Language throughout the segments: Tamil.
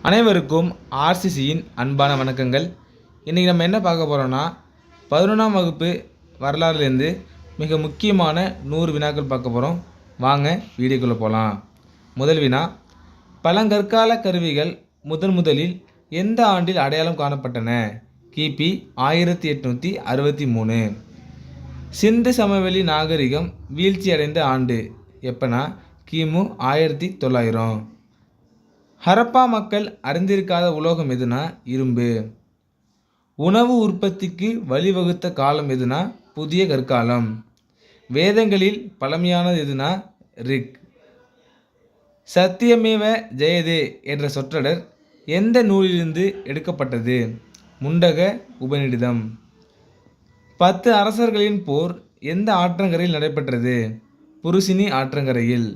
அனைவருக்கும் ஆர்சிசியின் அன்பான வணக்கங்கள். இன்றைக்கி நம்ம என்ன பார்க்க போகிறோன்னா 11ஆம் வகுப்பு வரலாறுலேருந்து மிக முக்கியமான 100 வினாக்கள் பார்க்க போகிறோம். வாங்க வீடியோக்குள்ளே போகலாம். முதல் வினா, பழங்கற்கால கருவிகள் முதலில் எந்த ஆண்டில் அடையாளம் காணப்பட்டன? கிபி 1863. சிந்து சமவெளி நாகரிகம் வீழ்ச்சி அடைந்த ஆண்டு எப்போனா கிமு 1900. ஹரப்பா மக்கள் அறிந்திருக்காத உலோகம் எதுனா இரும்பு. உணவு உற்பத்திக்கு வழிவகுத்த காலம் எதுனா புதிய கற்காலம். வேதங்களில் பழமையானது எதுனா ரிக். சத்தியமேவ ஜெயதே என்ற சொற்றொடர் எந்த நூலிலிருந்து எடுக்கப்பட்டது? முண்டக உபநிடதம். 10 அரசர்களின் போர் எந்த ஆற்றங்கரையில் நடைபெற்றது? புருசினி ஆற்றங்கரையில்.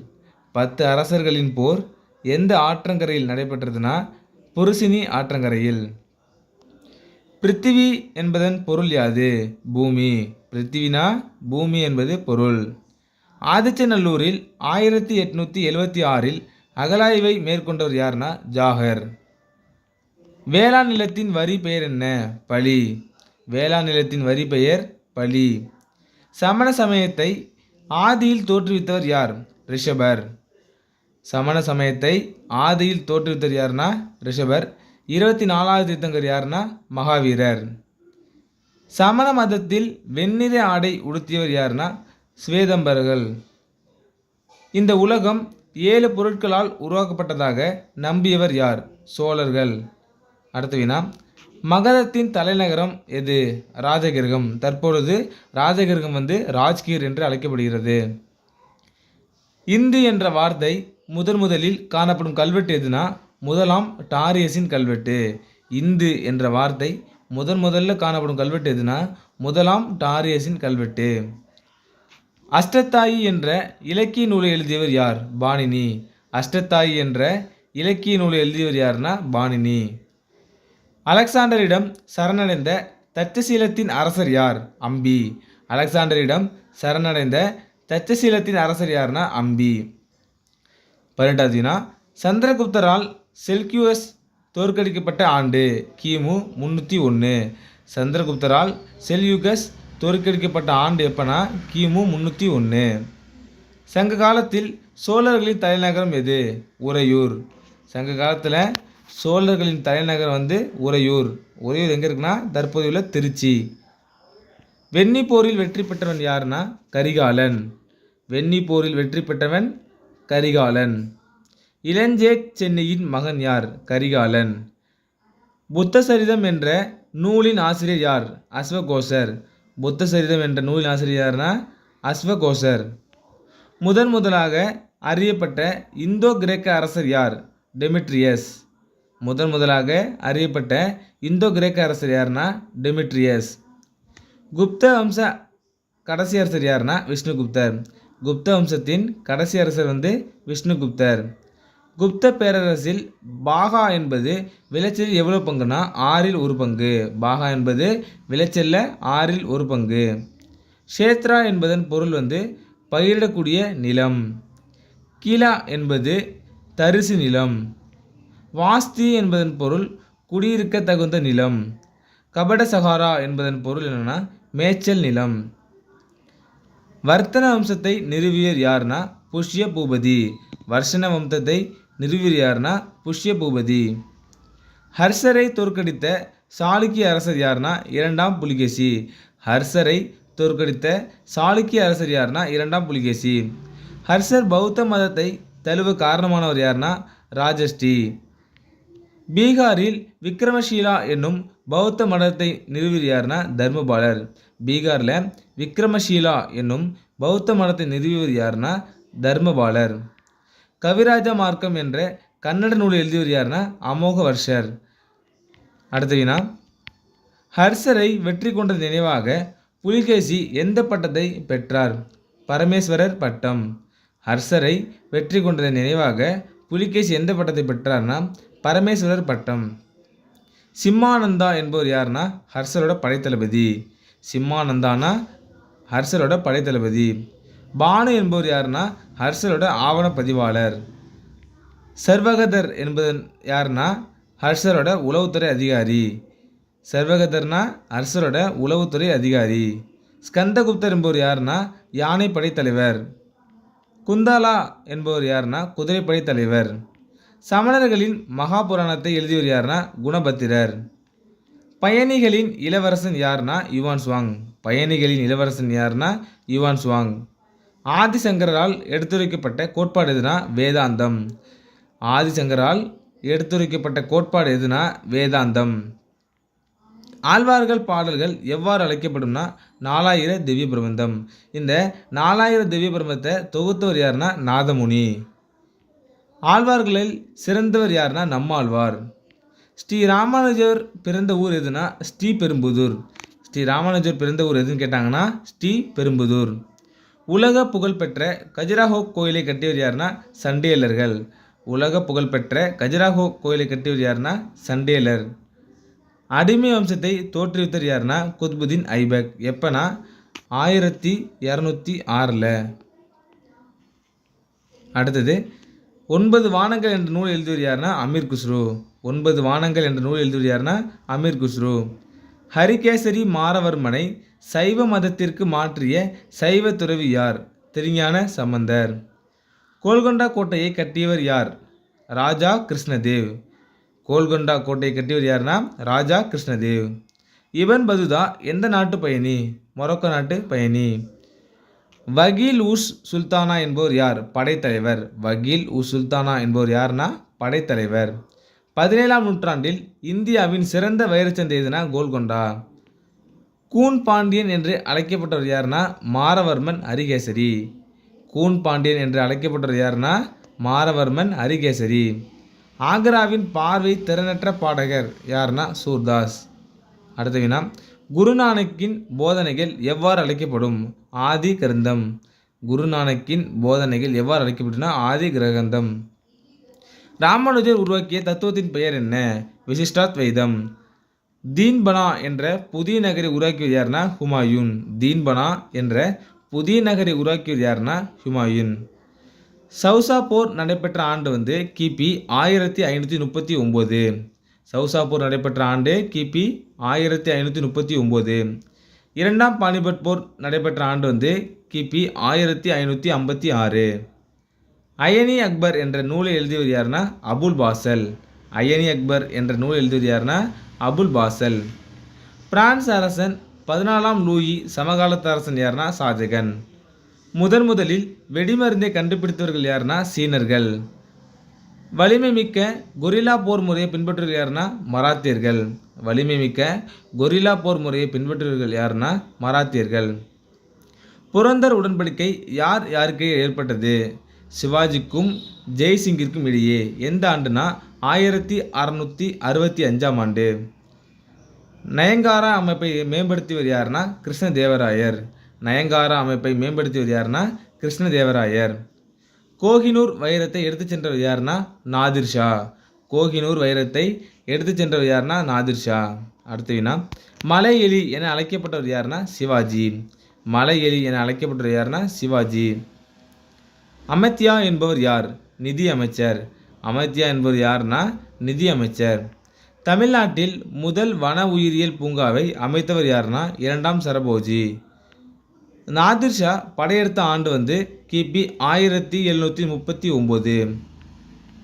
10 அரசர்களின் போர் எந்த ஆற்றங்கரையில் நடைபெற்றதுன்னா புருசினி ஆற்றங்கரையில். பிருத்திவி என்பதன் பொருள் யாது? பூமி. பிருத்திவினா பூமி என்பது பொருள். ஆதிச்சநல்லூரில் 1876 அகழாய்வை மேற்கொண்டவர் யார்னா ஜாகர். வேளாண் நிலத்தின் வரி பெயர் என்ன? பலி. வேளாண் நிலத்தின் வரி பெயர் பலி. சமண சமயத்தை ஆதியில் தோற்றுவித்தவர் யார்? ரிஷபர். சமண சமயத்தை ஆதியில் தோற்றுவித்தவர் யார்னா ரிஷபர். 24வது தீர்த்தங்கர் யார்னா மகாவீரர். சமண மதத்தில் வெண்ணிற ஆடை உடுத்தியவர் யார்னா ஸ்வேதம்பர்கள். இந்த உலகம் 7 பொருட்களால் உருவாக்கப்பட்டதாக நம்பியவர் யார்? சோழர்கள். அடுத்த வினா, மகதத்தின் தலைநகரம் எது? ராஜகிரகம். தற்பொழுது ராஜகிரகம் ராஜ்கீர் என்று அழைக்கப்படுகிறது. இந்து என்ற வார்த்தை முதலில் காணப்படும் கல்வெட்டு எதுனா முதலாம் டாரியஸின் கல்வெட்டு. இந்து என்ற வார்த்தை முதல்ல காணப்படும் கல்வெட்டு எதுனா முதலாம் டாரியஸின் கல்வெட்டு. அஷ்டத்தாயி என்ற இலக்கிய நூலை எழுதியவர் யார்? பாணினி. அஷ்டத்தாயி என்ற இலக்கிய நூலை எழுதியவர் யார்னா பாணினி. அலெக்சாண்டரிடம் சரணடைந்த தட்சசீலத்தின் அரசர் யார்? அம்பி. அலெக்சாண்டரிடம் சரணடைந்த தட்சசீலத்தின் அரசர் யார்னா அம்பி. 18வது வினா, சந்திரகுப்தரால் செல்கியூஸ் தோற்கடிக்கப்பட்ட ஆண்டு? கிமு 301. சந்திரகுப்தரால் செல்யூகஸ் தோற்கடிக்கப்பட்ட ஆண்டு எப்பனா கிமு 301. சங்க காலத்தில் சோழர்களின் தலைநகரம் எது? உறையூர். சங்க காலத்தில் சோழர்களின் தலைநகரம் உறையூர். உறையூர் எங்கே இருக்குன்னா தற்போதையுள்ள திருச்சி. வெண்ணி போரில் வெற்றி பெற்றவன் யாருன்னா கரிகாலன். வெண்ணி போரில் வெற்றி பெற்றவன் கரிகாலன். இளஞ்சேட் சென்னியின் மகன் யார்? கரிகாலன். புத்த சரிதம் என்ற நூலின் ஆசிரியர் யார்? அஸ்வகோசர். புத்த சரிதம் என்ற நூலின் ஆசிரியர் யார்னா அஸ்வகோசர். முதலாக அறியப்பட்ட இந்தோ கிரேக்க அரசர் யார்? டெமிட்ரியஸ். முதலாக அறியப்பட்ட இந்தோ கிரேக்க அரசர் யார்னா டெமிட்ரியஸ். குப்த வம்ச கடைசி அரசர் யார்னா விஷ்ணுகுப்தர். குப்த வம்சத்தின் கடைசி அரசர் விஷ்ணுகுப்தர். குப்த பேரரசில் பாகா என்பது விளைச்சலில் எவ்வளவு பங்குனா 6ல் 1 பங்கு. பாகா என்பது விளைச்சலில் 6ல் 1 பங்கு. ஷேத்ரா என்பதன் பொருள் பயிரிடக்கூடிய நிலம். கீலா என்பது தரிசு நிலம். வாஸ்தி என்பதன் பொருள் குடியிருக்க தகுந்த நிலம். கபட சகாரா என்பதன் பொருள் என்னன்னா மேய்ச்சல் நிலம். வர்த்தன வம்சத்தை நிறுவியர் யார்னா புஷ்ய பூபதி. வர்ஷன வம்சத்தை நிறுவியர் யார்னா புஷ்ய பூபதி. ஹர்ஷரை தோற்கடித்த சாளுக்கிய அரசர் யார்னா 2ஆம் புலிகேசி. ஹர்ஷரை தோற்கடித்த சாளுக்கிய அரசர் யார்னா 2ஆம் புலிகேசி. ஹர்ஷர் பௌத்த மதத்தை தழுவ காரணமானவர் யார்னா ராஜஸ்ரீ. பீகாரில் விக்ரமஷீலா என்னும் பௌத்த மதத்தை நிறுவியர் யார்னா தர்மபாலர். பீகாரில் விக்ரமஷீலா என்னும் பௌத்த மதத்தை நிறுவியவர் யார்னா தர்மபாலர். கவிராஜ மார்க்கம் என்ற கன்னட நூலை எழுதியவர் யார்னா அமோக வர்ஷர். அடுத்த வினா, ஹர்ஷரை வெற்றி கொண்ட நினைவாக புலிகேசி எந்த பட்டத்தை பெற்றார்? பரமேஸ்வரர் பட்டம். ஹர்ஷரை வெற்றி கொண்டதை நினைவாக புலிகேசி எந்த பட்டத்தை பெற்றார்னா பரமேஸ்வரர் பட்டம். சிம்மானந்தா என்பவர் யார்னா ஹர்ஷரோட படைத்தளபதி. சிம்மானந்தானா ஹர்ஷரோட படைத்தளபதி. பானு என்பவர் யாருன்னா ஹர்ஷரோட ஆவண பதிவாளர். சர்வகதர் என்பதன் யாருன்னா ஹர்ஷரோட உளவுத்துறை அதிகாரி. சர்வகதர்னா ஹர்ஷரோட உளவுத்துறை அதிகாரி. ஸ்கந்தகுப்தர் என்பவர் யாருன்னா யானைப்படை தலைவர். குந்தாலா என்பவர் யாருன்னா குதிரைப்படை தலைவர். சமணர்களின் மகாபுராணத்தை எழுதியவர் யாருன்னா குணபத்திரர். பயணிகளின் இளவரசன் யாருன்னா யுவான் சுவாங். பயணிகளின் இளவரசன் யாருன்னா யுவான் சுவாங். ஆதிசங்கரால் எடுத்துரைக்கப்பட்ட கோட்பாடு எதுனா வேதாந்தம். ஆதிசங்கரால் எடுத்துரைக்கப்பட்ட கோட்பாடு எதுனா வேதாந்தம். ஆழ்வார்கள் பாடல்கள் எவ்வாறு அழைக்கப்படும்னா 4000 திவ்ய பிரபந்தம். இந்த 4000 திவ்ய பிரபந்தத்தை தொகுத்தவர் யாருன்னா நாதமுனி. ஆழ்வார்களில் சிறந்தவர் யாருன்னா நம்மாழ்வார். ஸ்ரீ ராமானுஜர் பிறந்த ஊர் எதுனா ஸ்ரீபெரும்புதூர். ஸ்ரீ ராமானுஜர் பிறந்த ஊர் எதுன்னு கேட்டாங்கன்னா ஸ்ரீபெரும்புதூர். உலக புகழ்பெற்ற கஜுராஹோ கோயிலை கட்டியவர் யாருன்னா சண்டேலர்கள். உலக புகழ்பெற்ற கஜுராஹோ கோயிலை கட்டியவர் யாருன்னா சண்டேலர். அடிமை வம்சத்தை தோற்றுவித்தவர் யாருன்னா குத்புதீன் ஐபக். எப்பனா 1206. அடுத்தது 9 வானங்கள் என்ற நூல் எழுதியவர் யாருன்னா அமீர் குஸ்ரு. 9 வானங்கள் என்ற நூல் எழுதியவர் யாருன்னா அமீர் குஸ்ரு. ஹரிகேசரி மாரவர்மனை சைவ மதத்திற்கு மாற்றிய சைவ துறவி யார்? திருஞான சம்பந்தர். கோல்கொண்டா கோட்டையை கட்டியவர் யார்? ராஜா கிருஷ்ணதேவ். கோல்கொண்டா கோட்டையை கட்டியவர் யாருன்னா ராஜா கிருஷ்ணதேவ். இபன் பதுதா எந்த நாட்டு பயணி? மொரோக்கோ நாட்டு பயணி. வகீல் உஸ் சுல்தானா என்பவர் யார்? படைத்தலைவர். வகீல் உஸ் சுல்தானா என்பவர் யாருன்னா படைத்தலைவர். 17ஆம் நூற்றாண்டில் இந்தியாவின் சிறந்த வைரச்சந்தை எதுனா கோல்கொண்டா. கூன் பாண்டியன் என்று அழைக்கப்பட்டவர் யாருன்னா மாரவர்மன் ஹரிகேசரி. கூன் பாண்டியன் என்று அழைக்கப்பட்டவர் யாருன்னா மாரவர்மன் ஹரிகேசரி. ஆக்ராவின் பார்வை திறனற்ற பாடகர் யாருன்னா சூர்தாஸ். அடுத்த வினா, குருநானக்கின் போதனைகள் எவ்வாறு அழைக்கப்படும்? ஆதி கிரந்தம். குருநானக்கின் போதனைகள் எவ்வாறு அழைக்கப்பட்டுனா ஆதி கிரகந்தம். ராமானுஜர் உருவாக்கிய தத்துவத்தின் பெயர் என்ன? விசிஷ்டாத்வைதம். தீன்பனா என்ற புதிய நகரை உருவாக்கியவர் யாருன்னா ஹுமாயூன். தீன்பனா என்ற புதிய நகரை உருவாக்கியவர் யாருன்னா ஹுமாயூன். சௌசா போர் நடைபெற்ற ஆண்டு கிபி 1539. சௌசா போர் நடைபெற்ற ஆண்டு கிபி 1539. இரண்டாம் பானிபட் போர் நடைபெற்ற ஆண்டு கிபி 1556. அயனி அக்பர் என்ற நூலை எழுதியவர் யாருன்னா அபுல் பாசல். அயனி அக்பர் என்ற நூல் எழுதியவர் யாருன்னா அபுல் பாசல். பிரான்ஸ் அரசன் 14ஆம் லூயி சமகாலத்து அரசன் யாருன்னா ஷாஜகான். முதலில் வெடிமருந்தை கண்டுபிடித்தவர்கள் யாருன்னா சீனர்கள். வலிமை மிக்க கொரில்லா போர் முறையை பின்பற்றுவர்கள் யாருன்னா மராத்தியர்கள். வலிமை மிக்க கொரில்லா போர் முறையை பின்பற்றுவர்கள் யாருன்னா மராத்தியர்கள். புரந்தர் உடன்படிக்கை யார் யாருக்கு ஏற்பட்டது? சிவாஜிக்கும் ஜெய்சிங்கிற்கும் இடையே. எந்த ஆண்டுனா 1665ஆம் ஆண்டு. நயங்காரா அமைப்பை மேம்படுத்தியவர் யாருன்னா கிருஷ்ணதேவராயர். நயங்காரா அமைப்பை மேம்படுத்தியவர் யாருன்னா கிருஷ்ணதேவராயர். கோஹினூர் வைரத்தை எடுத்துச் சென்றவர் யாருன்னா நாதிர்ஷா. கோஹினூர் வைரத்தை எடுத்துச் சென்றவர் யாருன்னா நாதிர்ஷா. அடுத்த வினா, மலை எலி என அழைக்கப்பட்டவர் யாருன்னா சிவாஜி. மலை எலி என அழைக்கப்பட்டவர் யாருன்னா சிவாஜி. அமத்யா என்பவர் யார்? நிதி அமைச்சர். அமத்யா என்பவர் யாருன்னா நிதி அமைச்சர். தமிழ்நாட்டில் முதல் வன உயிரியல் பூங்காவை அமைத்தவர் யாருன்னா 2ஆம் சரபோஜி. நாதிர்ஷா படையெடுத்த ஆண்டு கிபி 1739.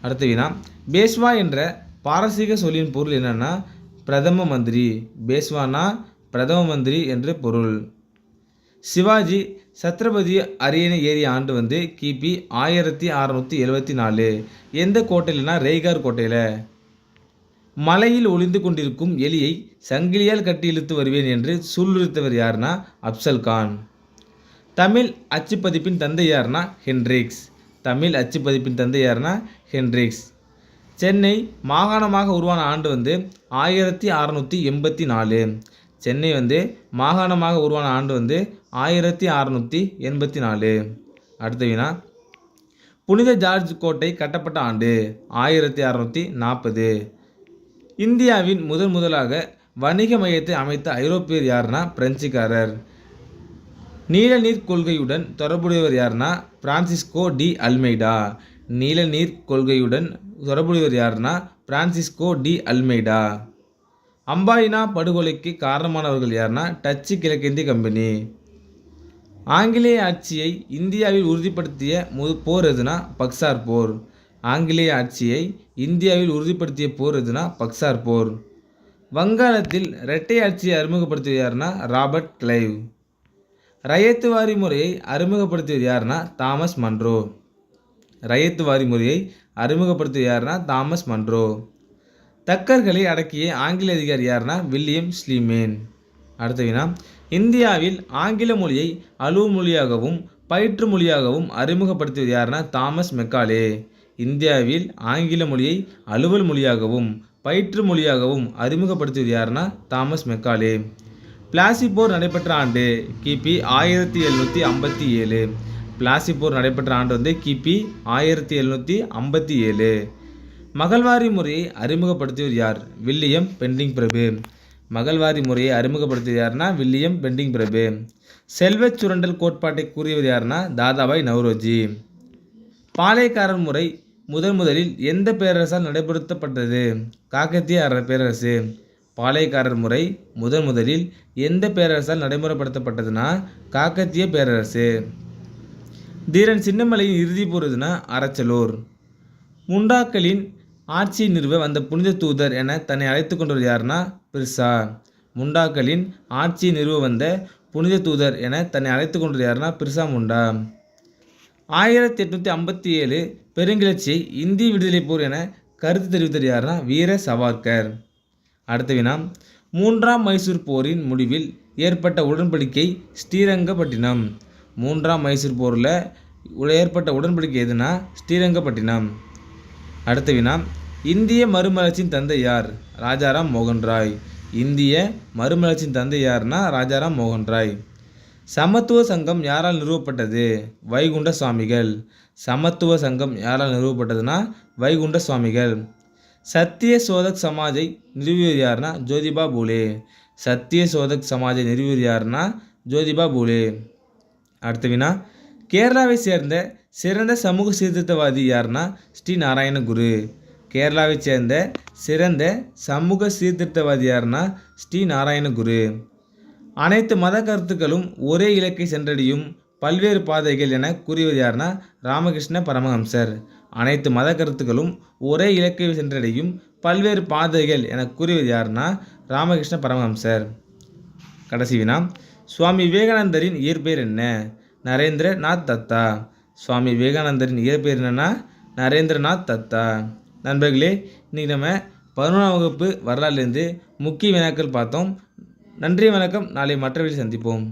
அடுத்த வினா, பேஷ்வா என்ற பாரசீக சொல்லின் பொருள் என்னன்னா பிரதம மந்திரி. பேஷ்வானா பிரதம மந்திரி என்று பொருள். சிவாஜி சத்ரபதி அரியணை ஏறிய ஆண்டு கிபி 1674. எந்த கோட்டையில்னா ரெய்கார் கோட்டையில். மலையில் ஒளிந்து கொண்டிருக்கும் எலியை சங்கிலியால் கட்டி இழுத்து வருவேன் என்று சூளுரைத்தவர் யாருன்னா அப்சல்கான். தமிழ் அச்சுப்பதிப்பின் தந்தை யாருன்னா ஹென்ட்ரிக்ஸ். தமிழ் அச்சுப்பதிப்பின் தந்தை யாருன்னா ஹென்ட்ரிக்ஸ். சென்னை மாகாணமாக உருவான ஆண்டு 1684. சென்னை மாகாணமாக உருவான ஆண்டு 1684. அடுத்த வினா, புனித ஜார்ஜ் கோட்டை கட்டப்பட்ட ஆண்டு 1640. இந்தியாவின் முதலாக வணிக மையத்தை அமைத்த ஐரோப்பியர் யாருன்னா பிரெஞ்சுக்காரர். நீல நீர் கொள்கையுடன் தொடர்புடையவர் யாருன்னா பிரான்சிஸ்கோ டி அல்மெய்டா. நீல நீர் கொள்கையுடன் தொடர்புடையவர் யாருன்னா பிரான்சிஸ்கோ டி அல்மெய்டா. அம்பாயினா படுகொலைக்கு காரணமானவர்கள் யாருன்னா டச்சு கிழக்கிந்திய கம்பெனி. ஆங்கிலேய ஆட்சியை இந்தியாவில் உறுதிப்படுத்திய போர் எதுனா பக்சார் போர். ஆங்கிலேய ஆட்சியை இந்தியாவில் உறுதிப்படுத்திய போர் எதுனா பக்சார் போர். வங்காளத்தில் இரட்டை ஆட்சியை அறிமுகப்படுத்தியது யாருன்னா ராபர்ட் கிளைவ். ரயத்துவாரி முறையை அறிமுகப்படுத்தியது யாருன்னா தாமஸ் மன்றோ. ரயத்துவாரி முறையை அறிமுகப்படுத்தியது யாருன்னா தாமஸ் மன்றோ. தக்கர்களை அடக்கிய ஆங்கில அதிகாரி யாருன்னா வில்லியம் ஸ்லீமேன். அடுத்த வினா, இந்தியாவில் ஆங்கில மொழியை அலுவல் மொழியாகவும் பயிற்று மொழியாகவும் அறிமுகப்படுத்தியது யாருன்னா தாமஸ் மெக்காலே. இந்தியாவில் ஆங்கில மொழியை அலுவல் மொழியாகவும் பயிற்று மொழியாகவும் அறிமுகப்படுத்தியது யாருன்னா தாமஸ் மெக்காலே. பிளாசி போர் நடைபெற்ற ஆண்டு கிபி 1757. பிளாசி போர் நடைபெற்ற ஆண்டு கிபி 1757. மகள்வாரி முறையை அறிமுகப்படுத்தியவர் யார்? வில்லியம் பெண்டிங் பிரபு. மகள்வாரி முறையை அறிமுகப்படுத்தியது யாருன்னா வில்லியம் பெண்டிங் பிரபு. செல்வச் சுரண்டல் கோட்பாட்டை கூறியவர் யாருன்னா தாதாபாய் நவ்ரோஜி. பாளையக்காரர் முறை முதலில் எந்த பேரரசால் நடைபெறுத்தப்பட்டது? காக்கத்திய பேரரசு. பாளையக்காரர் முறை முதலில் எந்த பேரரசால் நடைமுறைப்படுத்தப்பட்டதுன்னா காக்கத்திய பேரரசு. தீரன் சின்னமலையின் இறுதி போர் எதுனா அரச்சலூர். முண்டாக்களின் ஆட்சியை நிறுவ வந்த புனித தூதர் என தன்னை அழைத்து கொண்டவர் யாருன்னா பிர்சா. முண்டாக்களின் ஆட்சியை நிறுவ வந்த புனித தூதர் என தன்னை அழைத்து கொண்டவர் யாருன்னா பிர்சா முண்டா. 1857 பெருங்கிளர்ச்சியை இந்திய விடுதலை போர் என கருத்து தெரிவித்தவர் யாருன்னா வீர சவார்கர். அடுத்த வினா, 3ஆம் மைசூர் போரின் முடிவில் ஏற்பட்ட உடன்படிக்கை ஸ்ரீரங்கப்பட்டினம். 3ஆம் மைசூர் போரில் ஏற்பட்ட உடன்படிக்கை எதுனா ஸ்ரீரங்கப்பட்டினம். அடுத்த வினா, இந்திய மறுமலர்ச்சியின் தந்தை யார்? ராஜாராம் மோகன் ராய். இந்திய மறுமலர்ச்சியின் தந்தை யார்னா ராஜாராம் மோகன் ராய். சமத்துவ சங்கம் யாரால் நிறுவப்பட்டது? வைகுண்ட சுவாமிகள். சமத்துவ சங்கம் யாரால் நிறுவப்பட்டதுன்னா வைகுண்ட சுவாமிகள். சத்திய சோதக் சமாஜை நிறுவியவர் யாருன்னா ஜோதிபா பூலே. சத்திய சோதக் சமாஜை நிறுவியவர் யாருன்னா ஜோதிபா பூலே. அடுத்த வினா, கேரளாவை சேர்ந்த சிறந்த சமூக சீர்திருத்தவாதி யாருன்னா ஸ்ரீ நாராயண குரு. கேரளாவை சேர்ந்த சிறந்த சமூக சீர்திருத்தவாதி யாருன்னா ஸ்ரீ நாராயண குரு. அனைத்து மத கருத்துக்களும் ஒரே இலக்கை சென்றடையும் பல்வேறு பாதைகள் என கூறியவர் யாருன்னா ராமகிருஷ்ண பரமஹம்சர். அனைத்து மத கருத்துக்களும் ஒரே இலக்கை சென்றடையும் பல்வேறு பாதைகள் என கூறியவர் யாருன்னா ராமகிருஷ்ண பரமஹம்சர். கடைசி வினா, சுவாமி விவேகானந்தரின் இயற்பெயர் என்ன? நரேந்திரநாத் தத்தா. சுவாமி விவேகானந்தரின் இயற்பெயர் என்னன்னா நரேந்திரநாத் தத்தா. நண்பர்களே, இன்றைக்கி நம்ம 11ஆம் வகுப்பு வரலாறுலேருந்து முக்கிய வினாக்கள் பார்த்தோம். நன்றி, வணக்கம். நாளை மற்ற வீடியோவில் சந்திப்போம்.